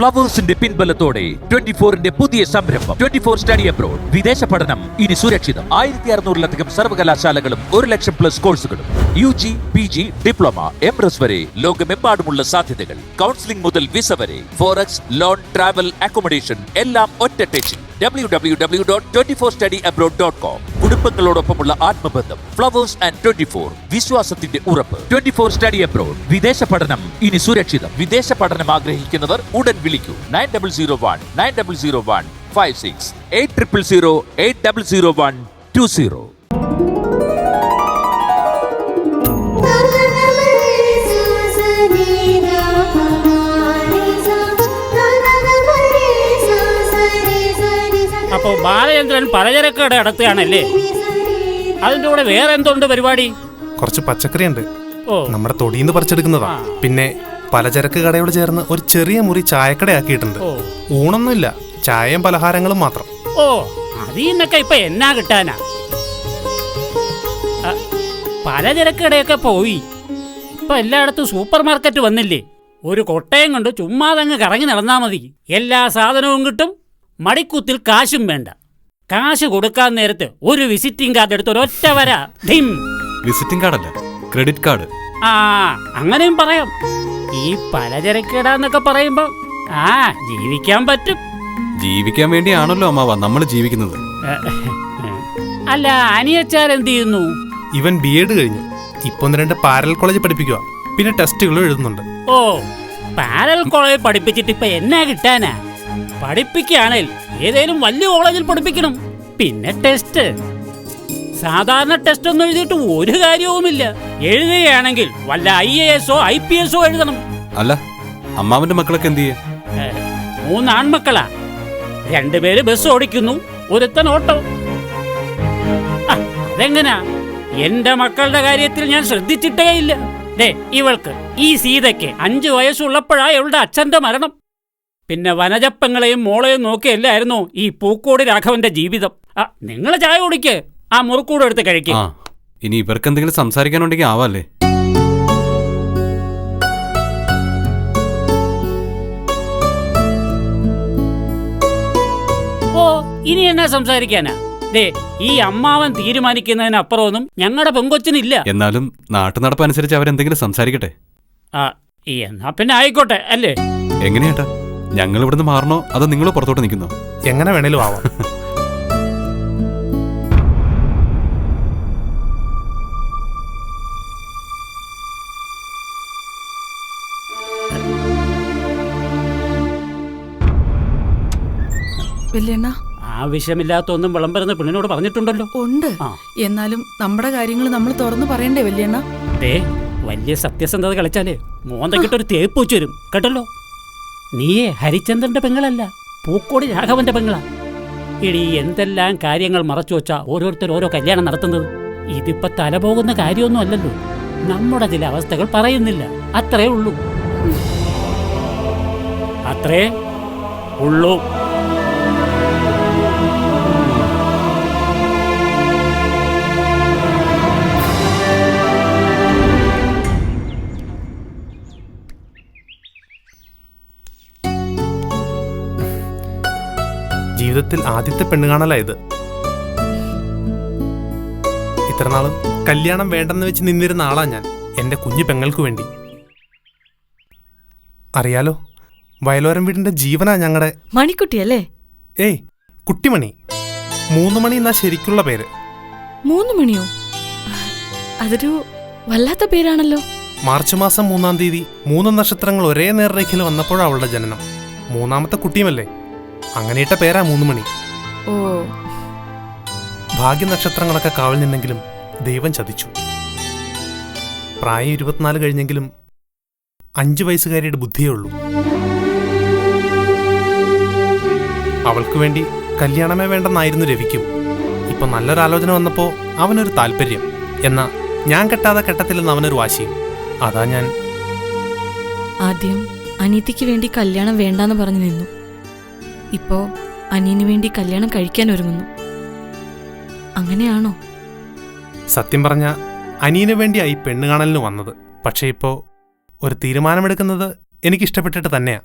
ഫ്ലവേഴ്സിന്റെ പിൻബലത്തോടെ 24ന്റെ പുതിയ സംരംഭം 24 study abroad. വിദേശ പഠനം ഇനി സുരക്ഷിതം. 1600-ലധികം സർവകലാശാലകളും 1,00,000+ കോഴ്സുകളും. UG, PG, ഡിപ്ലോമ, MRS വരെ ലോകമെമ്പാടുമുള്ള സാധ്യതകൾ. കൗൺസിലിംഗ് മുതൽ വിസ വരെ. ഫോറക്സ്, ലോൺ, ട്രാവൽ, അക്കോമഡേഷൻ എല്ലാം ഒറ്റ ടെച്ചിൽ. www.24studyabroad.com. കുടുംബങ്ങളോടൊപ്പമുള്ള ആത്മബന്ധം. ഫ്ലവേഴ്സ് ആൻഡ് 24 വിശ്വാസത്തിന്റെ ഉറപ്പ്. 24 സ്റ്റഡി അബ്രോഡ്. വിദേശ പഠനം ഇനി സുരക്ഷിതം. വിദേശ പഠനം ആഗ്രഹിക്കുന്നവർ ഉടൻ വിളിക്കൂ 9001 800 800120. അപ്പോ ബാലചന്ദ്രൻ പലചരക്കട നടത്തുകയാണല്ലേ? അതിന്റെ കൂടെ വേറെ എന്തുണ്ട് പരിപാടി? കുറച്ച് പച്ചക്കറി ഉണ്ട്. ഓ, നമ്മുടെ തൊടിയിന്ന് പറിച്ചെടുക്കുന്നതാ. പിന്നെ പലചരക്ക് കടയോട് ചേർന്ന് ഒരു ചെറിയ മുറി ചായക്കടയാക്കിയിട്ടുണ്ട്. ഊണൊന്നുമില്ല, ചായയും പലഹാരങ്ങളും മാത്രം. ഓ, അതിന്നൊക്കെ ഇപ്പൊ എന്നാ കിട്ടാനാ? പലചരക്കടയൊക്കെ പോയി. ഇപ്പൊ എല്ലായിടത്തും സൂപ്പർ മാർക്കറ്റ് വന്നില്ലേ? ഒരു കൊട്ടയം കൊണ്ട് ചുമ്മാതങ്ങ് കറങ്ങി നടന്നാ മതി. എല്ലാ സാധനവും കിട്ടും. മടിക്കുത്തിൽ കാശും വേണ്ട. കാശ് കൊടുക്കാൻ നേരത്ത് ഒരു വിസിറ്റിംഗ് കാർഡ് എടുത്ത് ഒരൊറ്റ വരാ. വിസിറ്റിംഗ് കാർഡല്ല, ക്രെഡിറ്റ് കാർഡ്. ആ, അങ്ങനെയും പറയാം. ഈ പലചരക്കിടാന്നൊക്കെ പറയുമ്പോ ജീവിക്കാൻ പറ്റും. ജീവിക്കാൻ വേണ്ടിയാണല്ലോ അമ്മാവ നമ്മൾ ജീവിക്കുന്നത്. അല്ല, അനിയച്ചാർ എന്ത് ചെയ്യുന്നു? ഇവൻ BEd കഴിഞ്ഞു. ഇപ്പൊ 2 പാരൽ കോളേജ് പഠിപ്പിക്കുക. പിന്നെ ടെസ്റ്റുകളും എഴുതുന്നുണ്ട്. ഓ, പാരൽ കോളേജ് പഠിപ്പിച്ചിട്ട് ഇപ്പൊ എന്നാ കിട്ടാനാ? പഠിപ്പിക്കുകയാണെങ്കിൽ ഏതേലും വലിയ കോളേജിൽ പഠിപ്പിക്കണം. പിന്നെ ടെസ്റ്റ്, സാധാരണ ടെസ്റ്റ് ഒന്നും എഴുതിയിട്ട് ഒരു കാര്യവുമില്ല. എഴുതുകയാണെങ്കിൽ വല്ല IAS IPS എഴുതണം. അല്ല, അമ്മാവന്റെ മക്കളൊക്കെ എന്ത് ചെയ്യേ? 3 ആൺമക്കളാ. 2 പേര് ബസ് ഓടിക്കുന്നു, ഒരുത്തൻ ഓട്ടോ. അതെങ്ങനാ? എന്റെ മക്കളുടെ കാര്യത്തിൽ ഞാൻ ശ്രദ്ധിച്ചിട്ടേ ഇല്ല. ഇവൾക്ക്, ഈ സീതയ്ക്ക് 5 വയസ്സുള്ളപ്പോഴാ ഇവളുടെ അച്ഛന്റെ മരണം. പിന്നെ വനജപ്പങ്ങളെയും മോളെയും നോക്കിയല്ലായിരുന്നു ഈ പൂക്കോട് രാഘവന്റെ ജീവിതം. നിങ്ങൾ ചായ കുടിക്ക്, ആ മുറുക്കൂട് എടുത്ത് കഴിക്കുക. ഇനി ഇവർക്ക് എന്തെങ്കിലും സംസാരിക്കാനുണ്ടെങ്കിൽ ആവാല്ലേ? ഓ, ഇനി എന്നാ സംസാരിക്കാനാ? ഈ അമ്മാവൻ തീരുമാനിക്കുന്നതിനപ്പുറമൊന്നും ഞങ്ങളുടെ പെങ്കൊച്ചിനില്ല. എന്നാലും നാട്ടു നടപ്പനുസരിച്ച് അവരെന്തെങ്കിലും സംസാരിക്കട്ടെ. എന്നാ പിന്നെ ആയിക്കോട്ടെ അല്ലേ? എങ്ങനെയാട്ടാ, ഞങ്ങൾ ഇവിടുന്ന് മാറണോ അതോ നിങ്ങൾ പുറത്തോട്ട് നിൽക്കുന്നോ? എങ്ങനെ വേണേലും ആവാം. ആവശ്യമില്ലാത്തൊന്നും വിളമ്പരുന്ന് പെണ്ണിനോട് പറഞ്ഞിട്ടുണ്ടല്ലോ. ഉണ്ട്. എന്നാലും നമ്മുടെ കാര്യങ്ങൾ നമ്മൾ തുറന്നു പറയണ്ടേ വല്യണ്ണ? വലിയ സത്യസന്ധത കളിച്ചാലേ മോന്തക്കിട്ടൊരു തേപ്പ് വെച്ച് വരും കേട്ടല്ലോ. നീയേ ഹരിചന്ദ്രന്റെ പെങ്ങളല്ല, പൂക്കോടി രാഘവന്റെ പെങ്ങളാ. ഇനി എന്തെല്ലാം കാര്യങ്ങൾ മറച്ചു വെച്ചാ ഓരോരുത്തർ ഓരോ കല്യാണം നടത്തുന്നത്. ഇതിപ്പോ തലപോകുന്ന കാര്യമൊന്നും അല്ലല്ലോ. നമ്മുടെ ചില അവസ്ഥകൾ പറയുന്നില്ല, അത്രേ ഉള്ളൂ. അത്രേ ഉള്ളൂ. ജീവിതത്തിൽ ആദ്യത്തെ പെണ്ണുകാണലായത്. ഇത്രനാളും കല്യാണം വേണ്ടെന്ന് വെച്ച് നിന്നിരുന്ന ആളാ ഞാൻ, എന്റെ കുഞ്ഞു പെങ്ങൾക്ക് വേണ്ടി. അറിയാലോ, വയലോരം വീടിന്റെ ജീവനാ ഞങ്ങളുടെ മണിക്കുട്ടിയല്ലേ? ഏയ്, കുട്ടിമണി. 3 മണി എന്നാ ശരിക്കുള്ള പേര്. 3 മണിയോ? അതൊരു വല്ലാത്ത പേരാണല്ലോ. മാർച്ച് മാസം 3-ാം തീയതി 3 നക്ഷത്രങ്ങൾ ഒരേ നേർരേഖയിൽ വന്നപ്പോഴാ അവളുടെ ജനനം. 3ാമത്തെ കുട്ടിയുമല്ലേ, അങ്ങനെയിട്ട പേരാ 3 മണി. ഓ, ഭാഗ്യ നക്ഷത്രങ്ങളൊക്കെ കാവൽ ദൈവം ചതിച്ചു. പ്രായം 24 കഴിഞ്ഞെങ്കിലും 5 വയസ്സുകാരിയുടെ ബുദ്ധിയേ ഉള്ളൂ. അവൾക്ക് വേണ്ടി കല്യാണമേ വേണ്ടെന്നായിരുന്നു രവിക്കും. ഇപ്പൊ നല്ലൊരാലോചന വന്നപ്പോ അവനൊരു താല്പര്യം. എന്നാ ഞാൻ കെട്ടാതെ കെട്ടത്തില്ലെന്ന് അവനൊരു വാശിയും. അതാ ഞാൻ ആദ്യം അനീതിക്ക് വേണ്ടി കല്യാണം വേണ്ടാന്ന് പറഞ്ഞു നിന്നു. ഇപ്പോ അനിയന് വേണ്ടി കല്യാണം കഴിക്കാൻ ഒരുങ്ങുന്നു. അങ്ങനെയാണോ? സത്യം പറഞ്ഞ അനിയന് വേണ്ടിയായി പെണ്ണ് കാണലിന് വന്നത്. പക്ഷേ ഇപ്പോ ഒരു തീരുമാനമെടുക്കുന്നത് എനിക്കിഷ്ടപ്പെട്ടിട്ട് തന്നെയാ.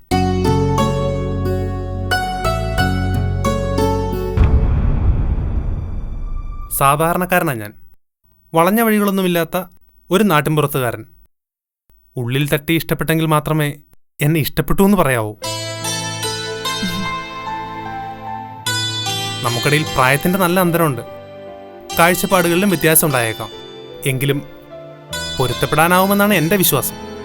സാധാരണക്കാരനാണ് ഞാൻ. വളഞ്ഞ വഴികളൊന്നുമില്ലാത്ത ഒരു നാട്ടിൻപുറത്തുകാരൻ. ഉള്ളിൽ തട്ടി ഇഷ്ടപ്പെട്ടെങ്കിൽ മാത്രമേ എന്നെ ഇഷ്ടപ്പെട്ടു എന്ന് പറയാവൂ. നമുക്കിടയിൽ പ്രായത്തിന്റെ നല്ല അന്തരമുണ്ട്. കാഴ്ചപ്പാടുകളിലും വ്യത്യാസം ഉണ്ടായേക്കാം. എങ്കിലും പൊരുത്തപ്പെടാനാവുമെന്നാണ് എൻ്റെ വിശ്വാസം.